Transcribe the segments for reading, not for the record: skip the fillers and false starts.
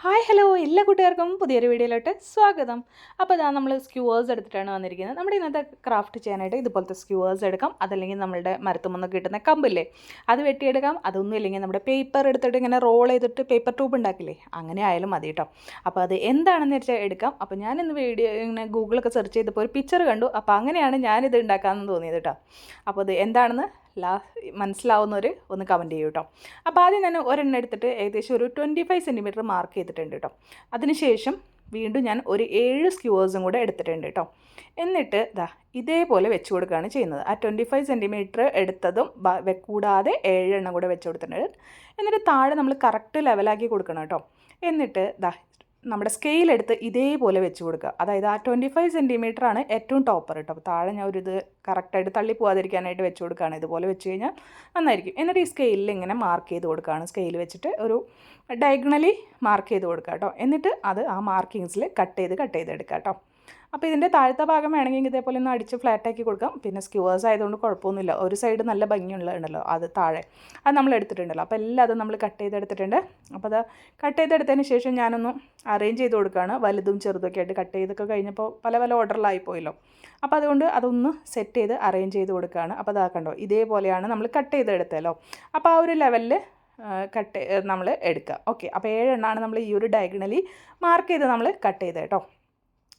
Hi hello എല്ലാ കൂട്ടുകാർക്കും പുതിയൊരു വീഡിയോയിലോട്ട് സ്വാഗതം. അപ്പോൾ ഇതാ നമ്മൾ സ്ക്യൂവേഴ്സ് എടുത്തിട്ടാണ് വന്നിരിക്കുന്നത്. നമ്മുടെ ഇന്നത്തെ ക്രാഫ്റ്റ് ചെയ്യാനായിട്ട് ഇതുപോലത്തെ സ്ക്യൂവേഴ്സ് എടുക്കാം. അതല്ലെങ്കിൽ നമ്മളുടെ മരത്തുമെന്ന് കിട്ടുന്ന കമ്പില്ലേ അത് വെട്ടിയെടുക്കാം. അതൊന്നും ഇല്ലെങ്കിൽ നമ്മുടെ പേപ്പർ എടുത്തിട്ട് ഇങ്ങനെ റോൾ ചെയ്തിട്ട് പേപ്പർ ട്യൂബ് ഉണ്ടാക്കില്ലേ, അങ്ങനെ ആയാലും മതി കേട്ടോ. അപ്പോൾ അത് എന്താണെന്ന് വെച്ചാൽ എടുക്കാം. അപ്പോൾ ഞാനിന്ന് വീഡിയോ ഇങ്ങനെ ഗൂഗിളൊക്കെ സെർച്ച് ചെയ്തപ്പോൾ ഒരു പിക്ചർ കണ്ടു. അപ്പോൾ അങ്ങനെയാണ് ഞാനിത് ഉണ്ടാക്കാമെന്ന് തോന്നിയത് കേട്ടോ. അപ്പോൾ അത് എന്താണെന്ന് മനസ്സിലാവുന്നവർ ഒന്ന് കമൻറ്റ് ചെയ്യൂ കേട്ടോ. അപ്പോൾ ആദ്യം ഞാൻ ഒരെണ്ണം എടുത്തിട്ട് ഏകദേശം ഒരു 25 സെൻറ്റിമീറ്റർ മാർക്ക് ചെയ്തിട്ടുണ്ട് കേട്ടോ. അതിനുശേഷം വീണ്ടും ഞാൻ ഒരു 7 സ്ക്യൂവേഴ്സും കൂടെ എടുത്തിട്ടുണ്ട് കേട്ടോ. എന്നിട്ട് ഇതേപോലെ വെച്ച് കൊടുക്കുകയാണ് ചെയ്യുന്നത്. ആ 25 സെൻറ്റിമീറ്റർ എടുത്തതും കൂടാതെ 7 എണ്ണം കൂടെ വെച്ച് കൊടുത്തിട്ടുണ്ട്. എന്നിട്ട് താഴെ നമ്മൾ കറക്റ്റ് ലെവലാക്കി കൊടുക്കണം കേട്ടോ. എന്നിട്ട് നമ്മുടെ സ്കെയിലെടുത്ത് ഇതേപോലെ വെച്ച് കൊടുക്കുക. അതായത് ആ 25 സെൻറ്റിമീറ്റർ ആണ് ഏറ്റവും ടോപ്പർ കേട്ടോ. അപ്പോൾ താഴെ ഞാൻ ഒരു ഇത് കറക്റ്റായിട്ട് തള്ളി പോകാതിരിക്കാനായിട്ട് വെച്ച് കൊടുക്കുകയാണ്. ഇതുപോലെ വെച്ച് കഴിഞ്ഞാൽ നന്നായിരിക്കും. എന്നിട്ട് ഈ സ്കെയിലിൽ ഇങ്ങനെ മാർക്ക് ചെയ്ത് കൊടുക്കുകയാണ്. സ്കെയിൽ വെച്ചിട്ട് ഒരു ഡയഗണലി മാർക്ക് ചെയ്ത് കൊടുക്കുക കേട്ടോ. എന്നിട്ട് അത് ആ മാർക്കിങ്സിൽ കട്ട് ചെയ്ത് എടുക്കുക കേട്ടോ. അപ്പോൾ ഇതിൻ്റെ താഴത്തെ ഭാഗം വേണമെങ്കിൽ ഇതേപോലെ ഒന്ന് അടിച്ച് ഫ്ലാറ്റാക്കി കൊടുക്കാം. പിന്നെ സ്ക്യൂവേഴ്സ് ആയതുകൊണ്ട് കുഴപ്പമൊന്നുമില്ല. ഒരു സൈഡ് നല്ല ഭംഗിയുള്ളതുണ്ടല്ലോ അത് താഴെ അത് നമ്മൾ എടുത്തിട്ടുണ്ടല്ലോ. അപ്പോൾ എല്ലാം അത് നമ്മൾ കട്ട് ചെയ്തെടുത്തിട്ടുണ്ട്. അപ്പോൾ അത് കട്ട് ചെയ്തെടുത്തതിന് ശേഷം ഞാനൊന്ന് അറേഞ്ച് ചെയ്ത് കൊടുക്കുകയാണ്. വലുതും ചെറുതൊക്കെ ആയിട്ട് കട്ട് ചെയ്തൊക്കെ കഴിഞ്ഞപ്പോൾ പല ഓർഡറിലായിപ്പോയല്ലോ. അപ്പോൾ അതുകൊണ്ട് അതൊന്ന് സെറ്റ് ചെയ്ത് അറേഞ്ച് ചെയ്ത് കൊടുക്കുകയാണ്. അപ്പോൾ അതാക്കണ്ടോ ഇതേപോലെയാണ് നമ്മൾ കട്ട് ചെയ്തെടുത്തല്ലോ. അപ്പോൾ ആ ഒരു ലെവലിൽ നമ്മൾ എടുക്കുക. ഓക്കെ, അപ്പോൾ 7 എണ്ണമാണ് നമ്മൾ ഈ ഒരു ഡയഗണലി മാർക്ക് ചെയ്ത് നമ്മൾ കട്ട് ചെയ്ത് കേട്ടോ.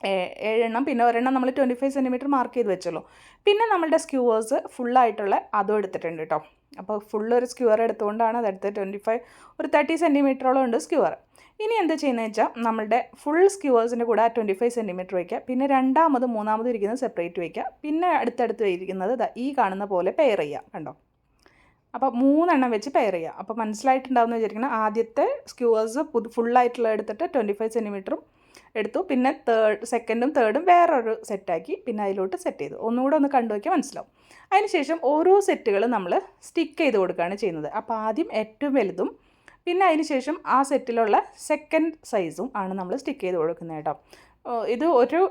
7 എണ്ണം, പിന്നെ ഒരെണ്ണം നമ്മൾ 25 സെൻറ്റിമീറ്റർ മാർക്ക് ചെയ്ത് വെച്ചല്ലോ. പിന്നെ നമ്മളുടെ സ്ക്യൂവേഴ്സ് ഫുള്ളായിട്ടുള്ള അതും എടുത്തിട്ടുണ്ട് കേട്ടോ. അപ്പോൾ ഫുള്ളൊരു സ്ക്യൂവർ എടുത്തുകൊണ്ടാണ് അതെടുത്ത് 30 സെൻറ്റിമീറ്ററോളം ഉണ്ട് സ്ക്യൂവർ. ഇനി എന്താ ചെയ്യുന്നത് വെച്ചാൽ നമ്മളുടെ ഫുൾ സ്ക്യൂവേഴ്സിൻ്റെ കൂടെ 25 സെൻറ്റിമീറ്റർ വയ്ക്കുക. പിന്നെ രണ്ടാമതും മൂന്നാമതും ഇരിക്കുന്നത് സെപ്പറേറ്റ് വയ്ക്കുക. പിന്നെ അടുത്തടുത്ത് ഇരിക്കുന്നത് ഈ കാണുന്ന പോലെ പെയർ ചെയ്യുക കണ്ടോ. അപ്പോൾ 3 എണ്ണം വെച്ച് പെയർ ചെയ്യുക. അപ്പോൾ മനസ്സിലായിട്ടുണ്ടാവുമെന്ന് വിചാരിക്കണം. ആദ്യത്തെ സ്ക്യൂവേഴ്സ് ഫുള്ളായിട്ടുള്ള എടുത്തിട്ട് 25 സെൻറ്റിമീറ്ററും എടുത്തു. പിന്നെ സെക്കൻഡും തേർഡും വേറൊരു സെറ്റാക്കി പിന്നെ അതിലോട്ട് സെറ്റ് ചെയ്തു. ഒന്നുകൂടെ ഒന്ന് കണ്ടു നോക്കിയാൽ മനസ്സിലാവും. അതിനുശേഷം ഓരോ സെറ്റുകളും നമ്മൾ സ്റ്റിക്ക് ചെയ്ത് കൊടുക്കുകയാണ് ചെയ്യുന്നത്. അപ്പോൾ ആദ്യം ഏറ്റവും വലുതും പിന്നെ അതിനുശേഷം ആ സെറ്റിലുള്ള സെക്കൻഡ് സൈസും ആണ് നമ്മൾ സ്റ്റിക്ക് ചെയ്ത് കൊടുക്കുന്നത് കേട്ടോ. ഇത് ഒരു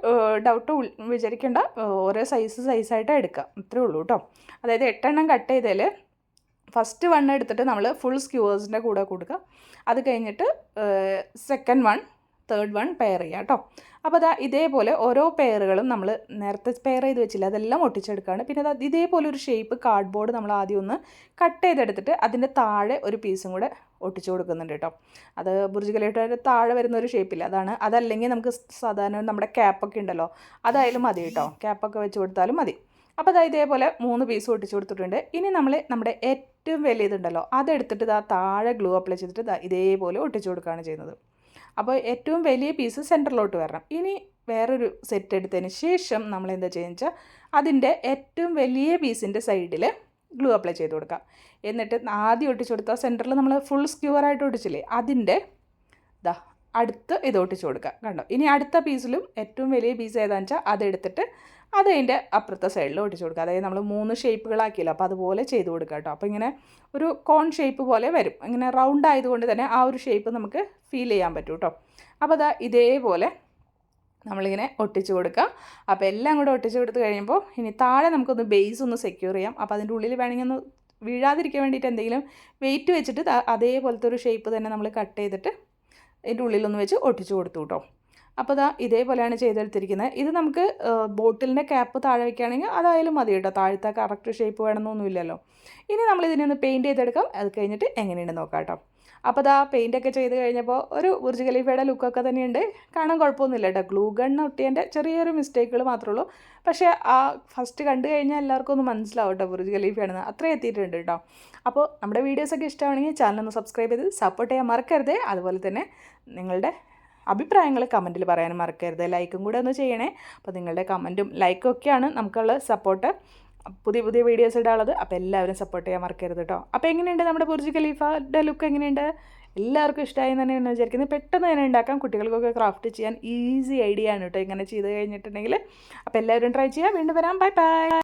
ഡൗട്ട് വിചാരിക്കേണ്ട, ഓരോ സൈസായിട്ട് എടുക്കുക, അത്രേ ഉള്ളൂ കേട്ടോ. അതായത് 8 എണ്ണം കട്ട് ചെയ്തതിൽ ഫസ്റ്റ് 1 എടുത്തിട്ട് നമ്മൾ ഫുൾ സ്ക്യൂവേഴ്സിൻ്റെ കൂടെ കൊടുക്കുക. അത് കഴിഞ്ഞിട്ട് സെക്കൻഡ് 1 തേർഡ് 1 പെയർ ചെയ്യുക കേട്ടോ. അപ്പോൾ ഇതേപോലെ ഓരോ പെയറുകളും നമ്മൾ നേരത്തെ പെയർ ചെയ്ത് വെച്ചില്ല അതെല്ലാം ഒട്ടിച്ചെടുക്കുകയാണ്. പിന്നെ ഇതേപോലെ ഒരു ഷേപ്പ് കാർഡ്ബോർഡ് നമ്മൾ ആദ്യം ഒന്ന് കട്ട് ചെയ്തെടുത്തിട്ട് അതിൻ്റെ താഴെ ഒരു പീസും കൂടെ ഒട്ടിച്ചു കൊടുക്കുന്നുണ്ട് കേട്ടോ. അത് ബുർജ് ഖലീഫയുടെ താഴെ വരുന്ന ഒരു ഷേപ്പില്ല, അതല്ലെങ്കിൽ നമുക്ക് സാധാരണ നമ്മുടെ ക്യാപ്പൊക്കെ ഉണ്ടല്ലോ അതായാലും മതി കേട്ടോ. ക്യാപ്പൊക്കെ വെച്ച് കൊടുത്താലും മതി. അപ്പോൾ ഇതേപോലെ 3 പീസ് ഒട്ടിച്ചു കൊടുത്തിട്ടുണ്ട്. ഇനി നമ്മൾ നമ്മുടെ ഏറ്റവും വലിയതുണ്ടല്ലോ അതെടുത്തിട്ട് താഴെ ഗ്ലൂ അപ്ലൈ ചെയ്തിട്ട് ഇതേപോലെ ഒട്ടിച്ചു കൊടുക്കുകയാണ് ചെയ്യുന്നത്. അപ്പോൾ ഏറ്റവും വലിയ പീസ് സെൻറ്ററിലോട്ട് വരണം. ഇനി വേറൊരു സെറ്റ് എടുത്തതിന് ശേഷം നമ്മൾ എന്താ ചെയ്യുന്നത് വെച്ചാൽ അതിൻ്റെ ഏറ്റവും വലിയ പീസിൻ്റെ സൈഡിൽ ഗ്ലൂ അപ്ലൈ ചെയ്ത് കൊടുക്കാം. എന്നിട്ട് ആദ്യം ഒട്ടിച്ചു കൊടുത്താൽ സെൻറ്ററിൽ നമ്മൾ ഫുൾ സ്ക്യൂവറായിട്ട് ഒട്ടിച്ചില്ലേ അതിൻ്റെ അടുത്ത് ഇത് ഒട്ടിച്ചു കൊടുക്കുക കണ്ടോ. ഇനി അടുത്ത പീസിലും ഏറ്റവും വലിയ പീസ് ഏതാണെന്ന് വെച്ചാൽ അതെടുത്തിട്ട് അതിൻ്റെ അപ്പുറത്തെ സൈഡിൽ ഒട്ടിച്ചു കൊടുക്കുക. അതായത് നമ്മൾ 3 ഷേപ്പുകളാക്കിയല്ലോ, അപ്പോൾ അതുപോലെ ചെയ്ത് കൊടുക്കുക കേട്ടോ. അപ്പോൾ ഇങ്ങനെ ഒരു കോൺ ഷേപ്പ് പോലെ വരും. ഇങ്ങനെ റൗണ്ട് ആയതുകൊണ്ട് തന്നെ ആ ഒരു ഷേപ്പ് നമുക്ക് ഫീൽ ചെയ്യാൻ പറ്റും കേട്ടോ. അപ്പോൾ ഇതേപോലെ നമ്മളിങ്ങനെ ഒട്ടിച്ചു കൊടുക്കുക. അപ്പോൾ എല്ലാം കൂടെ ഒട്ടിച്ചു കൊടുത്ത് കഴിയുമ്പോൾ ഇനി താഴെ നമുക്കൊന്ന് ബേസ് ഒന്ന് സെക്യൂർ ചെയ്യാം. അപ്പോൾ അതിൻ്റെ ഉള്ളിൽ വേണമെങ്കിൽ ഒന്ന് വീഴാതിരിക്കാൻ വേണ്ടിയിട്ട് എന്തെങ്കിലും വെയിറ്റ് വെച്ചിട്ട് അതേപോലത്തെ ഒരു ഷേപ്പ് തന്നെ നമ്മൾ കട്ട് ചെയ്തിട്ട് ഇതിൻ്റെ ഉള്ളിലൊന്ന് വെച്ച് ഒട്ടിച്ചു കൊടുത്തു കേട്ടോ. അപ്പോൾ ഇതേപോലെയാണ് ചെയ്തെടുത്തിരിക്കുന്നത്. ഇത് നമുക്ക് ബോട്ടിലിൻ്റെ ക്യാപ്പ് താഴെ വയ്ക്കുകയാണെങ്കിൽ അതായാലും മതി കേട്ടോ. താഴത്തെ കറക്റ്റ് ഷേപ്പ് വേണമെന്നൊന്നുമില്ലല്ലോ. ഇനി നമ്മളിതിനെ ഒന്ന് പെയിൻറ്റ് ചെയ്തെടുക്കാം. അത് കഴിഞ്ഞിട്ട് എങ്ങനെയുണ്ടെന്ന് നോക്കാം കേട്ടോ. അപ്പോൾ പെയിൻറ്റൊക്കെ ചെയ്ത് കഴിഞ്ഞപ്പോൾ ഒരു ബുർജ് ഖലീഫയുടെ ലുക്കൊക്കെ തന്നെയുണ്ട്. കാണാൻ കുഴപ്പമൊന്നുമില്ല കേട്ടോ. ഗ്ലൂ ഗൺ ഒട്ടിയതിൻ്റെ ചെറിയൊരു മിസ്റ്റേക്കുകൾ മാത്രമേ ഉള്ളൂ. പക്ഷേ ആ ഫസ്റ്റ് കണ്ടു കഴിഞ്ഞാൽ എല്ലാവർക്കും ഒന്ന് മനസ്സിലാവും കേട്ടോ ബുർജ് ഖലീഫയാണെന്ന്. അത്രയും എത്തിയിട്ടുണ്ട് കേട്ടോ. അപ്പോൾ നമ്മുടെ വീഡിയോസൊക്കെ ഇഷ്ടമാണെങ്കിൽ ചാനലൊന്ന് സബ്സ്ക്രൈബ് ചെയ്ത് സപ്പോർട്ട് ചെയ്യാൻ മറക്കരുത്. അതുപോലെ തന്നെ നിങ്ങളുടെ അഭിപ്രായങ്ങൾ കമൻറ്റിൽ പറയാനും മറക്കരുത്. ലൈക്കും കൂടെ ഒന്ന് ചെയ്യണേ. അപ്പോൾ നിങ്ങളുടെ കമൻറ്റും ലൈക്കും ഒക്കെയാണ് നമുക്കുള്ള സപ്പോർട്ട്, പുതിയ വീഡിയോസ് ഇടാനുള്ളത്. അപ്പോൾ എല്ലാവരും സപ്പോർട്ട് ചെയ്യാൻ മറക്കരുത് കേട്ടോ. അപ്പോൾ എങ്ങനെയുണ്ട് നമ്മുടെ ബുർജ് ഖലീഫയുടെ ലുക്ക് എങ്ങനെയുണ്ട്? എല്ലാവർക്കും ഇഷ്ടമായി തന്നെയാണ് വിചാരിക്കുന്നത്. പെട്ടെന്ന് തന്നെ ഉണ്ടാക്കാം. കുട്ടികൾക്കൊക്കെ ക്രാഫ്റ്റ് ചെയ്യാൻ ഈസി ഐഡിയ ആണ് കേട്ടോ ഇങ്ങനെ ചെയ്ത് കഴിഞ്ഞിട്ടുണ്ടെങ്കിൽ. അപ്പോൾ എല്ലാവരും ട്രൈ ചെയ്യുക. വീണ്ടും വരാം. Bye bye.